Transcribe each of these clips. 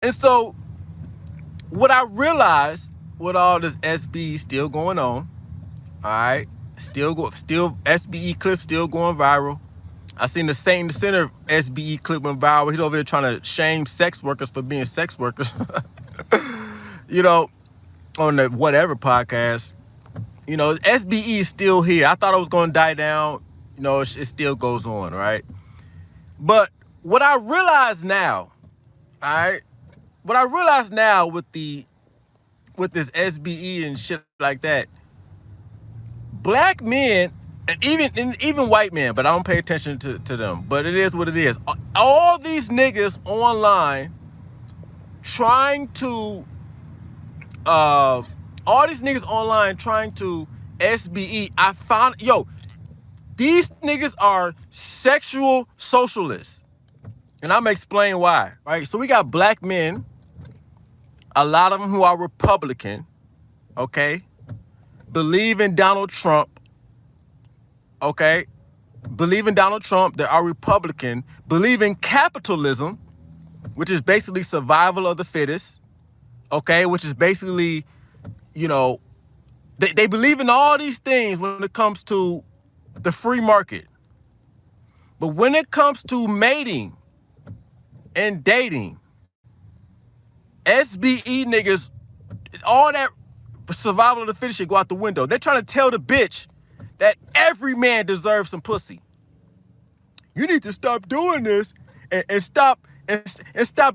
And so what I realized with all this SBE still going on, all right, still SBE clip still going viral. I seen the Saint in the Center SBE clip went viral. He's over here trying to shame sex workers for being sex workers. You know, on the whatever podcast. You know, SBE is still here. I thought it was going to die down. You know, it still goes on, right? But what I realize now, all right, what I realize now with this SBE and shit like that, black men and even white men, but I don't pay attention to them. But it is what it is. All these niggas online trying to SBE. I found, these niggas are sexual socialists. And I'm gonna explain why, right? So we got black men, a lot of them who are Republican, okay? Believe in Donald Trump, okay? Believe in Donald Trump, they are Republican, believe in capitalism, which is basically survival of the fittest, okay? Which is basically, they believe in all these things when it comes to the free market. But when it comes to mating and dating, SBE niggas, all that survival of the fittest shit go out the window. They're trying to tell the bitch that every man deserves some pussy. You need to stop doing this and stop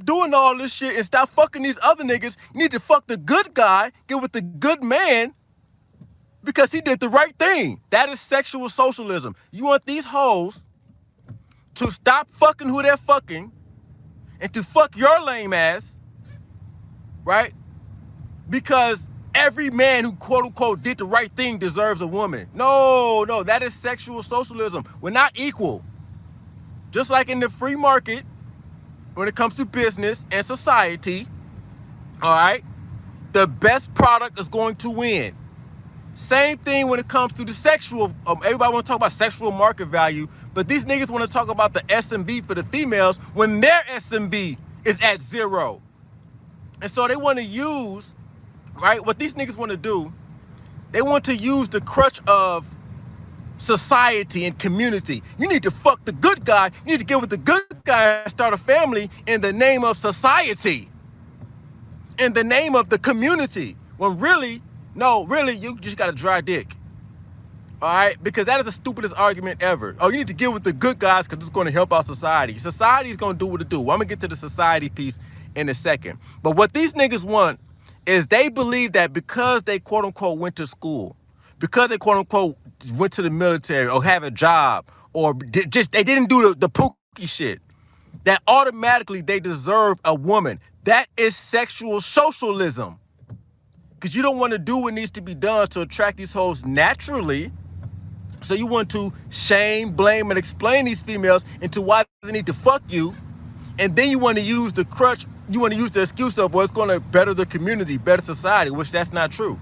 doing all this shit and stop fucking these other niggas. You need to fuck the good guy, get with the good man, because he did the right thing. That is sexual socialism. You want these hoes to stop fucking who they're fucking and to fuck your lame ass, right? Because every man who quote unquote did the right thing deserves a woman. No, that is sexual socialism. We're not equal. Just like in the free market, when it comes to business and society, all right, the best product is going to win. Same thing when it comes to the sexual, everybody want to talk about sexual market value, but these niggas want to talk about the SMV for the females when their SMV is at 0. And so they want to use, right, what these niggas want to do, they want to use the crutch of society and community. You need to fuck the good guy, you need to get with the good guy and start a family in the name of society, in the name of the community, when really, you just got a dry dick. All right? Because that is the stupidest argument ever. Oh, you need to get with the good guys because it's going to help our society. Society is going to do what it do. I'm going to get to the society piece in a second. But what these niggas want is they believe that because they quote unquote went to school, because they quote unquote went to the military or have a job, or just they didn't do the pookie shit, that automatically they deserve a woman. That is sexual socialism. Because you don't want to do what needs to be done to attract these hoes naturally. So you want to shame, blame, and explain these females into why they need to fuck you. And then you want to use the crutch, you want to use the excuse of, well, it's going to better the community, better society, which that's not true.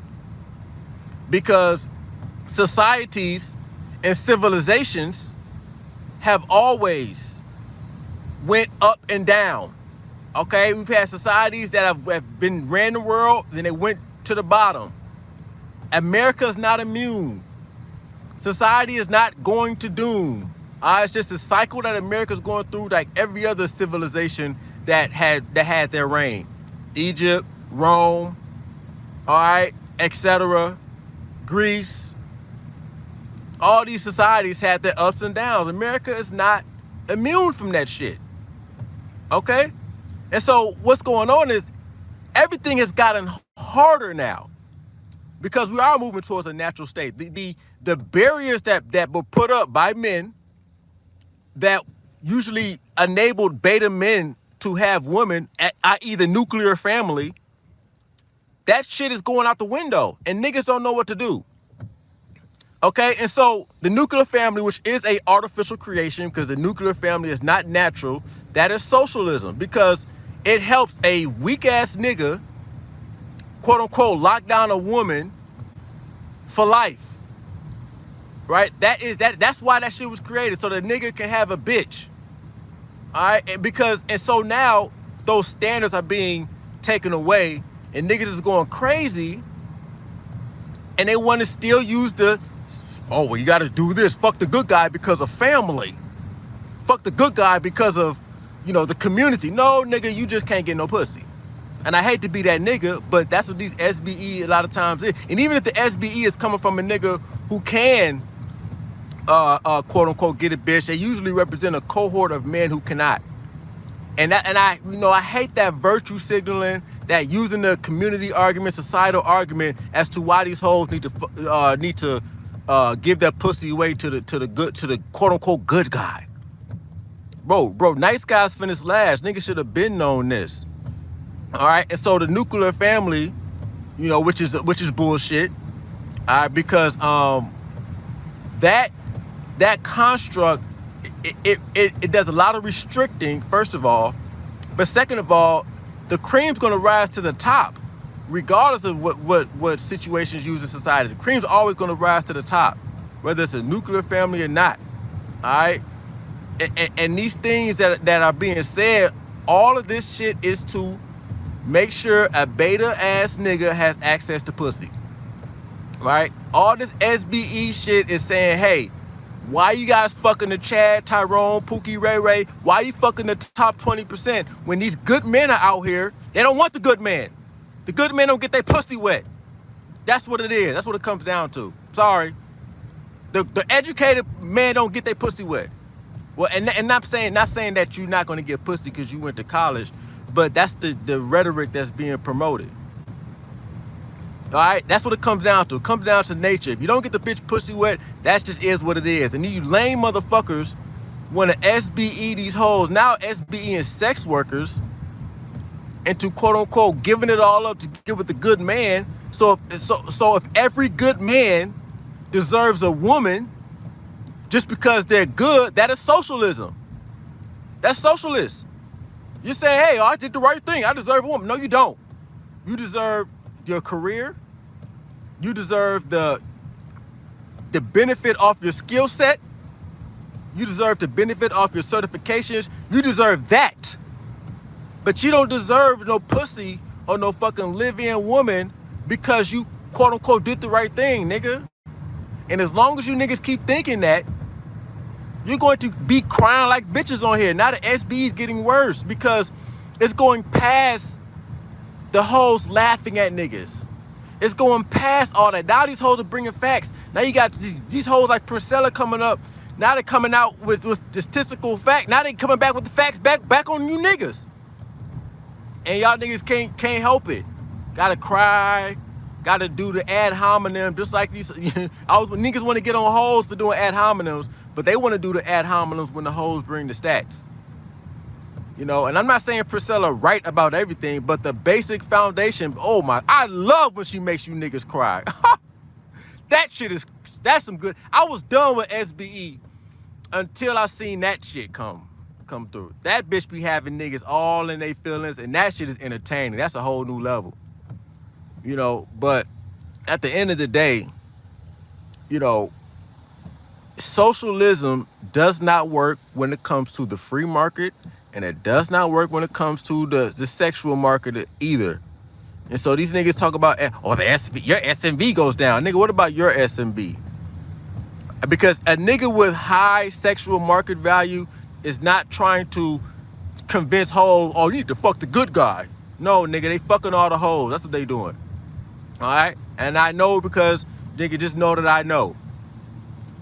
Because societies and civilizations have always went up and down. Okay? We've had societies that have been ran the world, then they went to the bottom. America is not immune. Society is not going to doom. It's just a cycle that America's going through, like every other civilization that had their reign. Egypt, Rome, all right, etc. Greece. All these societies had their ups and downs. America is not immune from that shit. Okay? And so what's going on is everything has gotten harder now because we are moving towards a natural state. The barriers that were put up by men that usually enabled beta men to have women, i.e. the nuclear family, that shit is going out the window and niggas don't know what to do. Okay, and so the nuclear family, which is a artificial creation because the nuclear family is not natural, that is socialism because it helps a weak ass nigga, quote unquote, lock down a woman for life. Right? That's why that shit was created, so the nigga can have a bitch. All right, and so now those standards are being taken away and niggas is going crazy and they want to still use the, oh, well, you got to do this. Fuck the good guy because of family. Fuck the good guy because of, you know, the community. No, nigga, you just can't get no pussy. And I hate to be that nigga, but that's what these SBE a lot of times is. And even if the SBE is coming from a nigga who can, quote unquote, get a bitch, they usually represent a cohort of men who cannot. And I, you know, I hate that virtue signaling, that using the community argument, societal argument as to why these hoes need to give their pussy away to the quote unquote good guy. Bro, nice guys finish last. Niggas should have been known this. All right, and so the nuclear family, you know, which is bullshit. All right, because that construct, it does a lot of restricting, first of all, but second of all, the cream's gonna rise to the top, regardless of what situations used in society. The cream's always gonna rise to the top, whether it's a nuclear family or not. All right, and these things that are being said, all of this shit is to make sure a beta ass nigga has access to pussy, right? All this SBE shit is saying, hey, why you guys fucking the Chad, Tyrone, Pookie, Ray Ray? Why you fucking the top 20% when these good men are out here? They don't want the good man. The good men don't get their pussy wet. That's what it is. That's what it comes down to. Sorry. The educated man don't get their pussy wet. Well, and not saying that you're not gonna get pussy because you went to college, but that's the rhetoric that's being promoted. All right, that's what it comes down to. It comes down to nature. If you don't get the bitch pussy wet, that just is what it is. And you lame motherfuckers want to SBE these hoes, now SBEing sex workers, into quote unquote giving it all up to give it the good man. So if every good man deserves a woman just because they're good, that is socialism. That's socialist. You say, hey, I did the right thing. I deserve a woman. No, you don't. You deserve your career. You deserve the benefit off your skill set. You deserve the benefit off your certifications. You deserve that. But you don't deserve no pussy or no fucking live-in woman because you, quote unquote, did the right thing, nigga. And as long as you niggas keep thinking that, you're going to be crying like bitches on here. Now the SB is getting worse because it's going past the hoes laughing at niggas. It's going past all that. Now these hoes are bringing facts. Now you got these hoes like Priscilla coming up. Now they're coming out with statistical fact. Now they coming back with the facts back on you niggas. And y'all niggas can't help it. Gotta cry. Gotta do the ad hominem just like these. Niggas want to get on hoes for doing ad hominems, but they want to do the ad hominems when the hoes bring the stats. You know, and I'm not saying Priscilla right about everything, but the basic foundation, oh my, I love when she makes you niggas cry. That's some good. I was done with SBE until I seen that shit come through. That bitch be having niggas all in their feelings, and that shit is entertaining. That's a whole new level. You know, but at the end of the day, you know, socialism does not work when it comes to the free market, and it does not work when it comes to the sexual market either. And so these niggas talk about, oh, your SMV goes down. Nigga, what about your SMV? Because a nigga with high sexual market value is not trying to convince hoes, oh, you need to fuck the good guy. No, nigga, they fucking all the hoes. That's what they doing. All right? And I know because, nigga, just know that I know.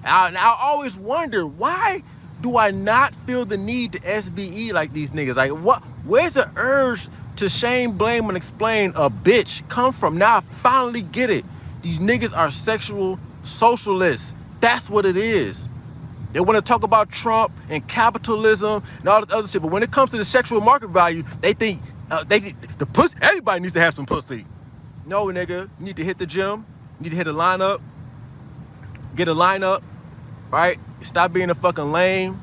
I always wonder, why do I not feel the need to SBE like these niggas? Like, where's the urge to shame, blame, and explain a bitch come from? Now I finally get it. These niggas are sexual socialists. That's what it is. They want to talk about Trump and capitalism and all this other shit, but when it comes to the sexual market value, they think the pussy, everybody needs to have some pussy. No, nigga, you need to hit the gym. You need to hit a lineup. Get a lineup, right? Stop being a fucking lame,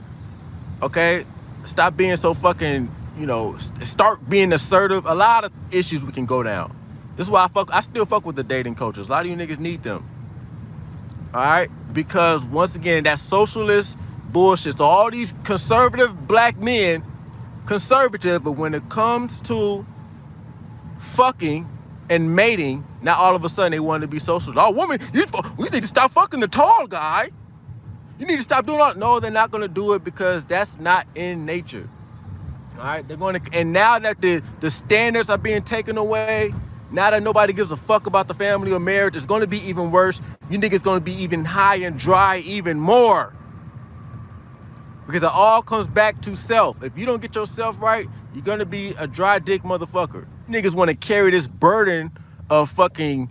okay? Stop being so fucking, you know, start being assertive. A lot of issues we can go down. This is why I still fuck with the dating coaches. A lot of you niggas need them, all right? Because once again, that socialist bullshit. So all these conservative black men conservative, but when it comes to fucking and mating, now all of a sudden they want to be social. Oh, woman, we need to stop fucking the tall guy. You need to stop doing all. No, they're not going to do it because that's not in nature. All right, they're going to, and now that the standards are being taken away, now that nobody gives a fuck about the family or marriage, it's going to be even worse. You niggas going to be even high and dry even more. Because it all comes back to self. If you don't get yourself right, you're going to be a dry dick motherfucker. Niggas want to carry this burden of fucking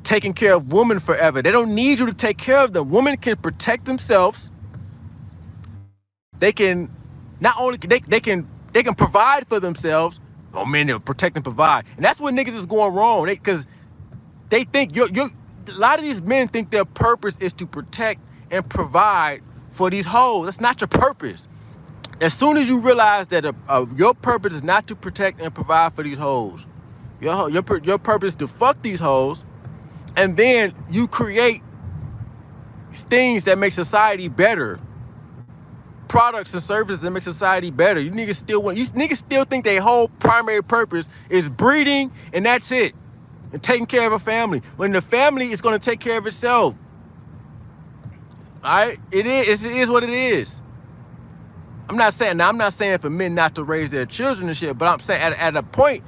taking care of women forever. They don't need you to take care of them. Women can protect themselves. They can not only they can provide for themselves. Oh man, they'll protect and provide. And that's what niggas is going wrong. Because they think a lot of these men think their purpose is to protect and provide for these hoes. That's not your purpose. As soon as you realize that your purpose is not to protect and provide for these hoes, your purpose is to fuck these hoes, and then you create things that make society better, products and services that make society better. You niggas still think their whole primary purpose is breeding and that's it, and taking care of a family. When the family is going to take care of itself. All right, it is what it is. I'm not saying for men not to raise their children and shit, but I'm saying at a point,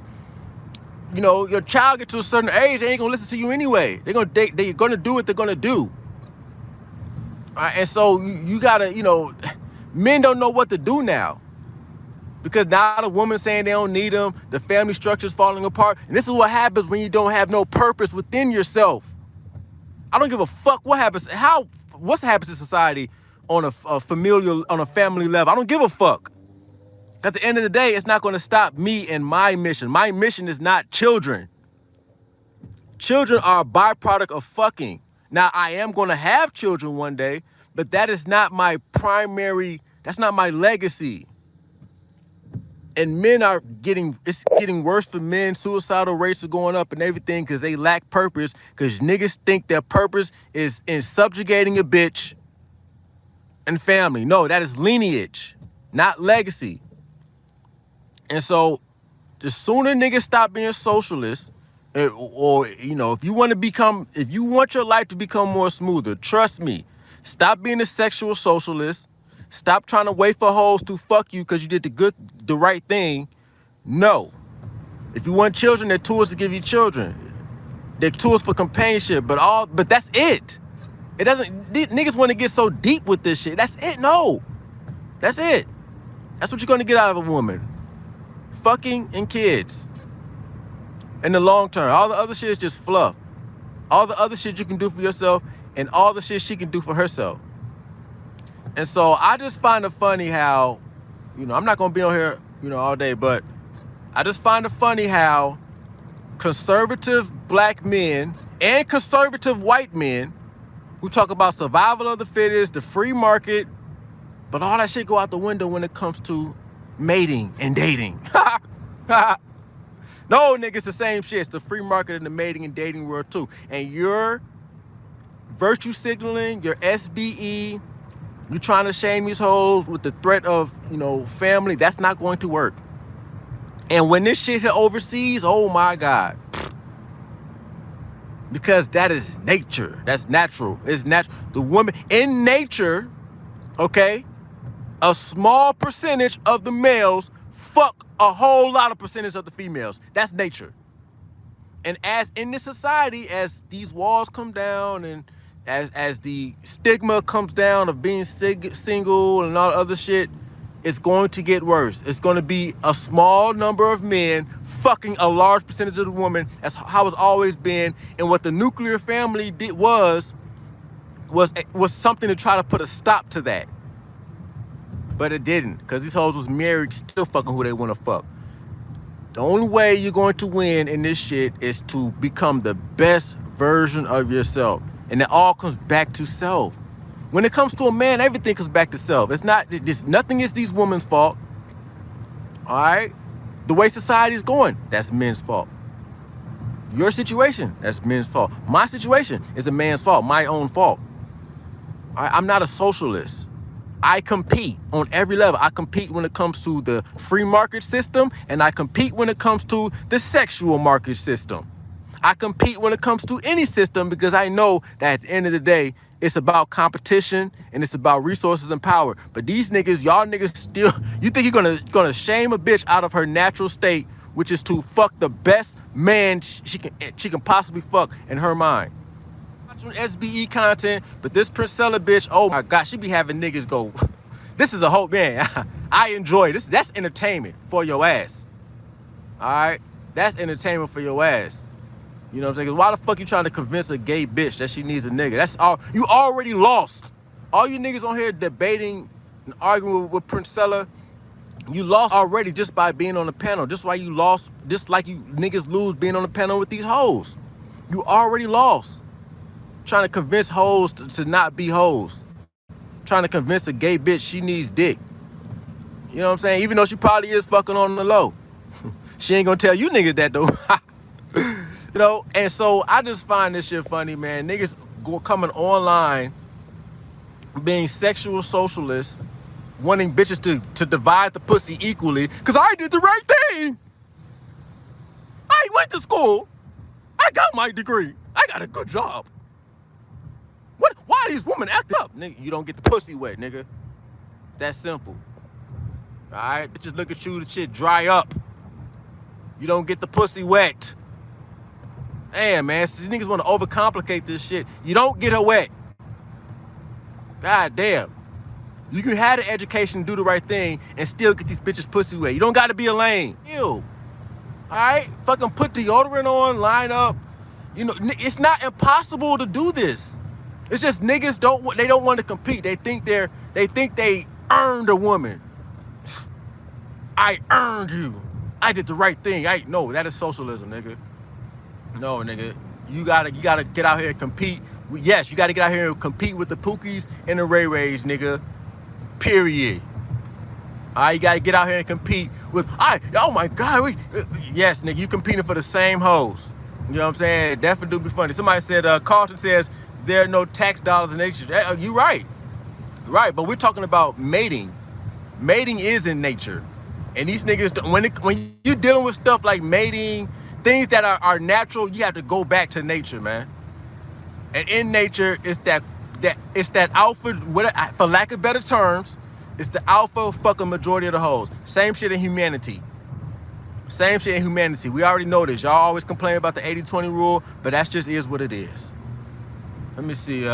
you know, your child gets to a certain age, they ain't gonna listen to you anyway. They're gonna do what they're gonna do. All right, and so you gotta, you know, men don't know what to do now. Because now the woman saying they don't need them, the family structure's falling apart. And this is what happens when you don't have no purpose within yourself. I don't give a fuck what happens to society on a family level. I don't give a fuck. At the end of the day, it's not going to stop me and my mission. My mission is not children. Children are a byproduct of fucking. Now, I am going to have children one day, but that is not my primary, that's not my legacy. And it's getting worse for men. Suicidal rates are going up and everything because they lack purpose, because niggas think their purpose is in subjugating a bitch and family. No, that is lineage, not legacy. And so the sooner niggas stop being socialists, or, you know, if you want your life to become more smoother, trust me, stop being a sexual socialist. Stop trying to wait for hoes to fuck you because you did the right thing. No. If you want children, they're tools to give you children. They're tools for companionship, but that's it. It doesn't, niggas want to get so deep with this shit. That's it. No. That's it. That's what you're going to get out of a woman. Fucking and kids. In the long term. All the other shit is just fluff. All the other shit you can do for yourself and all the shit she can do for herself. And so I just find it funny how, you know, I'm not going to be on here, you know, all day, but I just find it funny how conservative black men and conservative white men who talk about survival of the fittest, the free market, but all that shit go out the window when it comes to mating and dating. No, nigga, it's the same shit. It's the free market in the mating and dating world too. And your virtue signaling, your SBE, you trying to shame these hoes with the threat of, you know, family, that's not going to work. And when this shit hit overseas, oh my God. Because that is nature. That's natural. It's natural. The woman in nature, okay, a small percentage of the males fuck a whole lot of percentage of the females. That's nature. And as in this society, as these walls come down and as the stigma comes down of being single and all other shit, it's going to get worse. It's going to be a small number of men fucking a large percentage of the women. That's how it's always been. And what the nuclear family did was something to try to put a stop to that. But it didn't, because these hoes was married, still fucking who they want to fuck. The only way you're going to win in this shit is to become the best version of yourself. And it all comes back to self. When it comes to a man, everything comes back to self. Nothing is these women's fault. All right? The way society is going, that's men's fault. Your situation, that's men's fault. My situation is a man's fault, my own fault. All right? I'm not a socialist. I compete on every level. I compete when it comes to the free market system, and I compete when it comes to the sexual market system. I compete when it comes to any system because I know that at the end of the day, it's about competition and it's about resources and power. But these niggas, y'all niggas still, you think you're gonna shame a bitch out of her natural state, which is to fuck the best man she can possibly fuck in her mind. Watching SBE content, but this Priscilla bitch, oh my God, she be having niggas go, this is a whole, man, I enjoy this. That's entertainment for your ass. All right? That's entertainment for your ass. You know what I'm saying? 'Cause why the fuck you trying to convince a gay bitch that she needs a nigga? That's all. You already lost. All you niggas on here debating and arguing with Princella, you lost already just by being on the panel. Just why you lost, just like you niggas lose being on the panel with these hoes. You already lost. Trying to convince hoes to not be hoes. Trying to convince a gay bitch she needs dick. You know what I'm saying? Even though she probably is fucking on the low. She ain't gonna tell you niggas that though. You know, and so I just find this shit funny, man. Niggas coming online, being sexual socialists, wanting bitches to divide the pussy equally, because I did the right thing. I went to school. I got my degree. I got a good job. Why these women act up? Nigga, you don't get the pussy wet, nigga. That's simple. All right? Bitches look at you, the shit dry up. You don't get the pussy wet. Damn, man, these niggas want to overcomplicate this shit. You don't get her wet. God damn. You can have the education, do the right thing, and still get these bitches pussy wet. You don't got to be a lame. Ew. All right? Fucking put deodorant on, line up. You know, it's not impossible to do this. It's just niggas don't want to compete. They think they earned a woman. I earned you. I did the right thing. No, that is socialism, nigga. No, nigga. You gotta get out here and compete. Yes, you gotta get out here and compete with the Pookies and the Ray Rays, nigga. Period. All right, you gotta get out here and compete with. Oh my God. Yes, nigga, you competing for the same hoes. You know what I'm saying? Definitely do be funny. Somebody said, Carlton says there are no tax dollars in nature. You're right. Right, but we're talking about mating. Mating is in nature. And these niggas, when you're dealing with stuff like mating, things that are natural, you have to go back to nature, man. And in nature, it's that alpha, for lack of better terms, it's the alpha fucking majority of the hoes. Same shit in humanity. Same shit in humanity. We already know this. Y'all always complain about the 80-20 rule, but that just is what it is. Let me see.